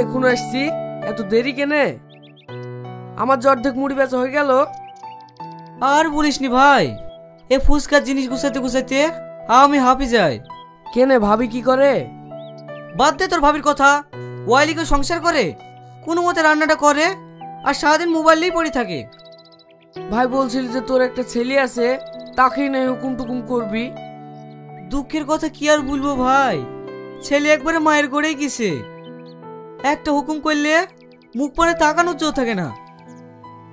এখন আসছি, এত দেরি কেনে? আমার যে অর্ধেক মুড়ি বেচা হয়ে গেল। আর বলিসনি ভাই, এ ফুচকার জিনিস গুছাতে গুছাতে আমি হাঁপি যাই। কেনে ভাবি কি করে? বাদ দে তোর ভাবির কথা। ওয়াইলিকে সংসার করে, কোনো মতে রান্নাটা করে আর সারাদিন মোবাইল নিয়েই পড়ে থাকে। ভাই বলছিল যে তোর একটা ছেলে আছে, তাকেই নাই হুকুম টুকুম করবি। দুঃখের কথা কি আর বলবো ভাই, ছেলে একবারে মায়ের গড়েই গেছে। একটা হুকুম করলে মুখ পানে তাকানোর জো থাকে না।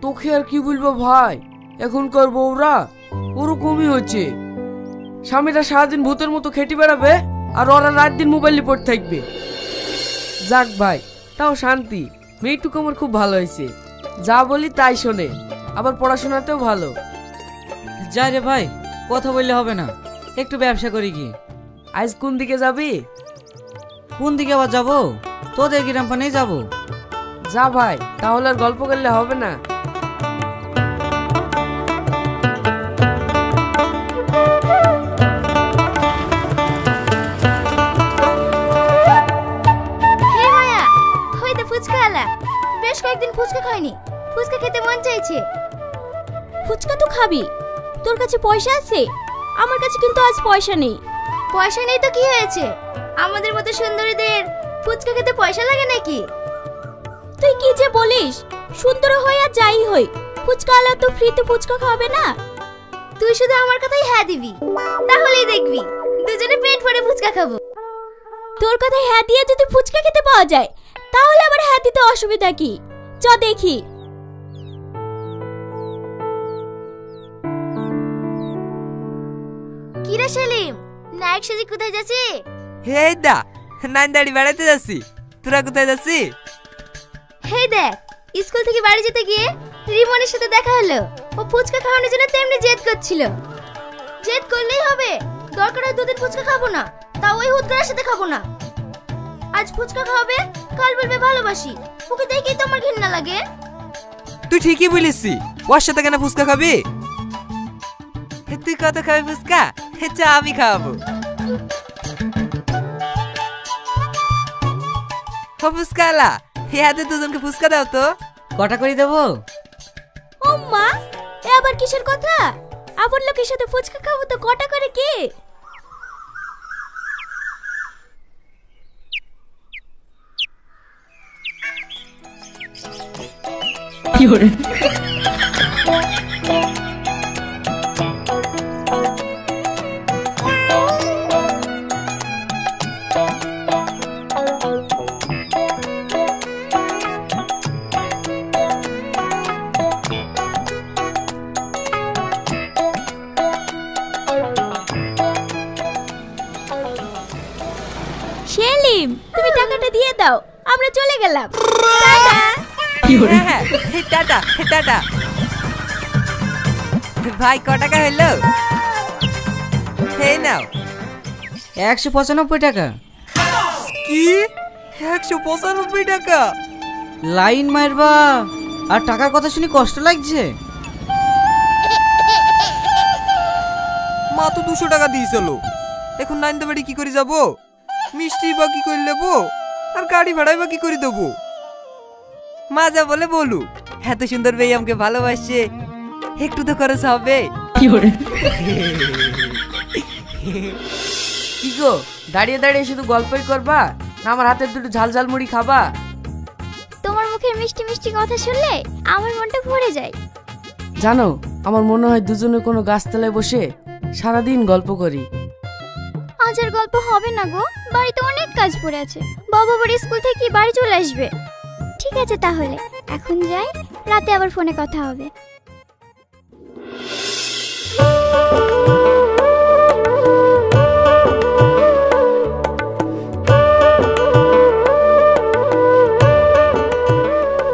তোকে আর কি বলবো ভাই, এখনকার বউরা ওরকমই হচ্ছে। স্বামীরা সারাদিন ভূতের মতো খেটে বেড়াবে আর ওরা রাত দিন মোবাইল নিয়ে পড়ে থাকবে। যাক ভাই, তাও শান্তি। মেয়েটুকু আমার খুব ভালো হয়েছে, যা বলি তাই শোনে, আবার পড়াশোনাতেও ভালো। যাই রে ভাই, কথা বললে হবে না, একটু ব্যবসা করি কি। আজ কোন দিকে যাবি? কোন দিকে আবার যাবো? তোদের গ্রাম পানেই যাবো। যা ভাই, তাহলে আর গল্প করলে হবে না। বেশ কয়েকদিন ফুচকা খাইনি, ফুচকা খেতে মন চাইছে। ফুচকা তো খাবি, তোর কাছে পয়সা আছে? আমার কাছে কিন্তু আজ পয়সা নেই। পয়সা নেই তো কি হয়েছে, আমাদের মতো সুন্দরীদের ফুচকা খেতে পয়সা লাগে নাকি? তুই কি যে বলিস, সুন্দর হই আর যাই হই, ফুচকা আলা তো ফ্রিতে ফুচকা খাবে না। তুই শুধু আমার কথাই হ্যাঁ দিবি, তাহলেই দেখবি দুজনে পেট ভরে ফুচকা খাবো। তোর কথাই হ্যাঁ দিয়ে যদি ফুচকা খেতে পাওয়া যায়, তাহলে আবার হ্যাঁ দিতে অসুবিধা কি? চ দেখি। কিরে সেলিম, নায়ক সেজে কোথায় যাচ্ছি? হেই দা, নান্দাড়ি বেড়াতে যাচ্ছি। তোরা কোথায় যাচ্ছি? হেই দেখ, স্কুল থেকে বাড়ি যেতে গিয়ে রিমনের সাথে দেখা হলো। ও ফুচকা খাওয়ানোর জন্য তেমনি জেদ করছিল। জেদ করলেই হবে? দরকার হয় দুদিন ফুচকা খাবো না, তাও ওই হুদগার সাথে খাবো না। আজ ফুচকা খাওয়াবে, কাল বলবে ভালোবাসি। ওকে দেখেই তো আমার ঘৃণা লাগে। তুই ঠিকই বলিসি, ওর সাথে কেন ফুচকা খাবি? তুই কত খাবি ফুচকা? চা আমি খাওয়াবো। ফুচকা আলা, হাতে দুজনকে ফুচকা দাও তো। কটা করে দেবো? ও মা, এ আবার কিসের কথা? আবার লোকের সাথে ফুচকা খাবো তো কটা করে কি? সেলিম, তুমি টাকাটা দিয়ে দাও, আমরা চলে গেলাম। টাটা। টাটা ভাই, ক টাকা হইলো? এই নাও। 195 টাকা। কি 195 টাকা? লাইন মারবা আর টাকার কথা শুনি কষ্ট লাগছে। মা তো 200 টাকা দিয়েছিল। এখন নাইন্দা বাড়ি কি করে যাবো? মিষ্টি বা কি করে নেবো, আর গাড়ি ভাড়াই বা কি করে দেবো? মা যা বলে বলু, এত সুন্দর মেয়ে আমাকে ভালোবাসছে, একটু তো খরচ হবে। কি গো, দাঁড়িয়ে দাঁড়িয়ে শুধু গল্পই করবা না আমার হাতের দুটো ঝাল ঝাল মুড়ি খাবা? তোমার মুখের মিষ্টি মিষ্টি কথা শুনলে আমার মনটা ভরে যায়। জানো, আমার মনে হয় দুজনে কোনো গাছতলায় বসে সারাদিন গল্প করি। আজ আর গল্প হবে না গো, বাড়িতে অনেক কাজ পড়ে আছে। বাবা বাড়ি স্কুল থেকে বাড়ি চলে আসবে। ঠিক আছে তাহলে এখন যাই, রাতে আবার ফোনে কথা হবে।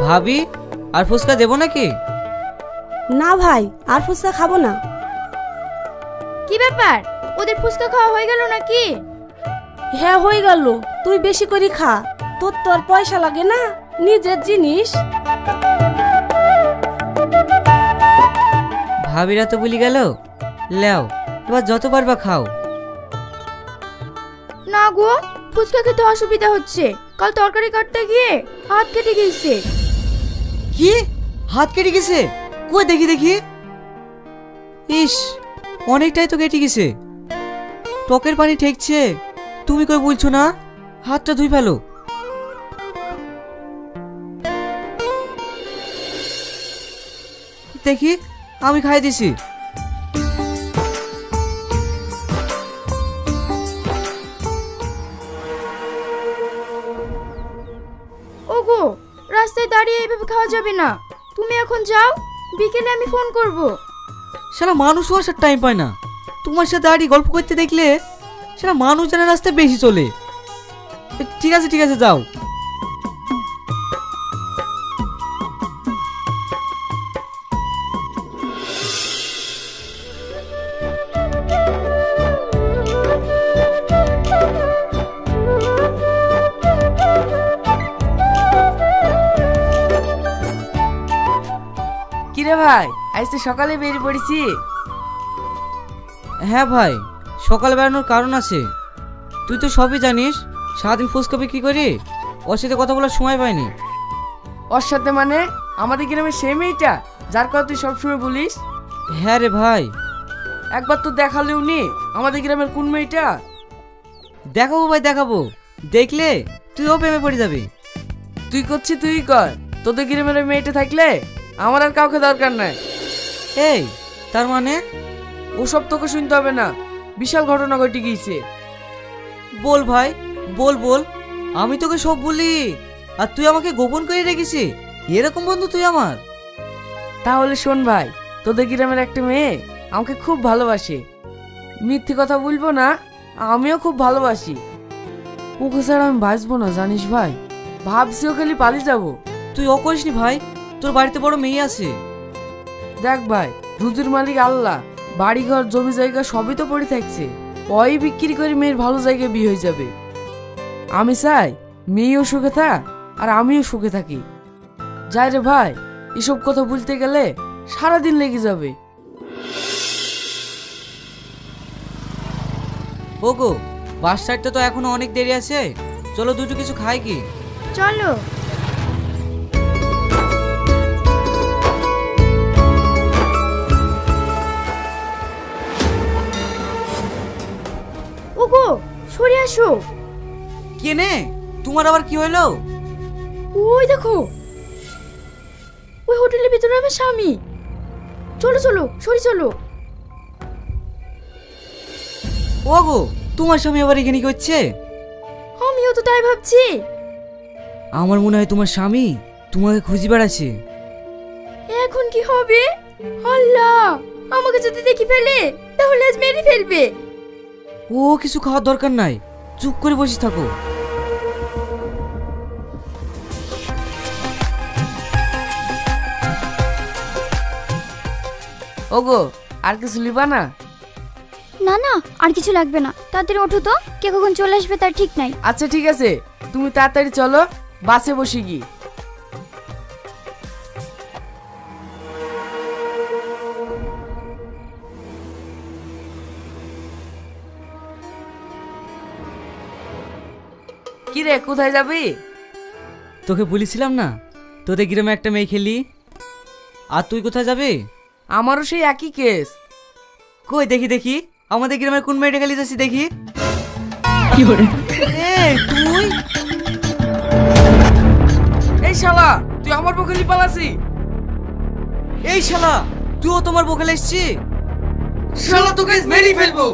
ভাবি, আর ফুচকা দেবো নাকি? না ভাই, আর ফুচকা খাবো না। কি ব্যাপার, ওদের ফুচকা খাওয়া হয়ে গেল নাকি? হ্যাঁ হয়ে গেল, তুই বেশি করে খা, তোর পয়সা লাগে না, নিজের জিনিস। ভাবিরা তো বলি গেল, লেও এবার যত পারবা খাও। না গো, ফুচকা খেতে অসুবিধা হচ্ছে, কাল তরকারি কাটতে গিয়ে হাত কেটে গিয়েছে। কি হাত কেটে গেছে? কই দেখি দেখি। ইস, অনেকটাই তো কেটে গেছে। টকের পানি ঠেকছে, তুমি কই বলছো না? হাতটা ধুই ফেলো। দেখি, আমি খাই দিছি। ওগো, রাস্তায় দাঁড়িয়ে এইভাবে খাওয়া যাবে না। তুমি এখন যাও, বিকেলে আমি ফোন করব। শালা মানুষও আসার টাইম পায় না। তোমার সাথে দাঁড়িয়ে গল্প করতে দেখলে শালা মানুষ জানা রাস্তায় বেশি চলে। ঠিক আছে ঠিক আছে, যাও। কিরে ভাই, আজ তো সকালে বেরিয়ে পড়েছি। হ্যাঁ ভাই, সকালে বেরোনোর কারণ আছে। তুই তো সবই জানিস, সারাদিন ফুচকা বিক্রি করি, ওর সাথে কথা বলার সময় পাইনি। ওর সাথে মানে আমাদের গ্রামের সেই মেয়েটা যার কথা তুই সবসময় বলিস? হ্যাঁ রে ভাই। একবার তো দেখালেও নি আমাদের গ্রামের কোন মেয়েটা। দেখাবো ভাই দেখাবো, দেখলে তুইও প্রেমে পড়ে যাবি। তুই করছিস তুই কর, তোদের গ্রামের ওই মেয়েটা থাকলে আমার আর কাউকে দরকার নাই। এই তার মানে? ওসব তোকে শুনতে হবে না, বিশাল ঘটনা ঘটে গিয়েছে। বল ভাই, বল বল। আমি তোকে সব বলি আর তুই আমাকে গোপন করে রেখেছি? এরকম বন্ধু তুই আমার? তাহলে শোন ভাই, তোদের গ্রামের একটা মেয়ে আমাকে খুব ভালোবাসে। মিথ্যে কথা বলবো না, আমিও খুব ভালোবাসি। ওকে ছাড়া আমি বাঁচবো না জানিস ভাই। ভাবছি ও খালি পালিয়ে যাবো। তুই ও করিসনি ভাই, তোর বাড়িতে বড় মেয়ে আছে। দেখ ভাই, রুজির মালিক আল্লাহ, বাড়ি ঘর জমি জায়গা সবই তো পড়ে থাকছে। ওই বিক্রি করে মেয়ের ভালো জায়গায় বিয়ে হয়ে যাবে। আমি চাই মেয়েও সুখে থাক আর আমিও সুখে থাকি। যাই রে ভাই, এসব কথা বলতে গেলে সারাদিন লেগে যাবে। ওগো, বাস সাইডটা তো এখনো অনেক দেরি আছে, চলো দুটো কিছু খাই কি? চলো। ওগো, সরে আসো। কেনে, তোমার আবার কি হইলো? ওই দেখো, ওই হোটেলের ভিতরে আমার স্বামী। চলো চলো, সরি চলো। ওগো, তোমার স্বামী আবার এখানে কি হচ্ছে? আমিও তো তাই ভাবছি। আমার মনে হয় তোমার স্বামী তোমাকে খুঁজে বেড়াচ্ছে। এখন কি হবে? আল্লাহ, আমাকে যদি দেখি ফেলে তাহলে আজ মেরে ফেলবে। ও কিছু খাওয়ার দরকার নাই, চুপ করে বসে থাকো। ওগো, আর কিছু লিবা না? না না, আর কিছু লাগবে না। তাড়াতাড়ি ওঠো তো, কে কখন চলে আসবে তার ঠিক নাই। আচ্ছা ঠিক আছে, তুমি তাড়াতাড়ি চলো, বাসে বসে গি। কি রে, কোথায় যাবি? তোকে বলেছিলাম না তোদের গ্রামে একটা মেয়ে খেলি। আর তুই কোথায় যাবি? আমারও সেই একই কেস। কই দেখি দেখি, আমাদের গ্রামের কোন মেয়েটা খেলি যাচ্ছি দেখি। এই তুই? এই শালা, তুই আমার বকলি পালাসি। এই শালা, তুইও তোমার বকেলে এসছি? শালা তোকে মেরেই ফেলবো।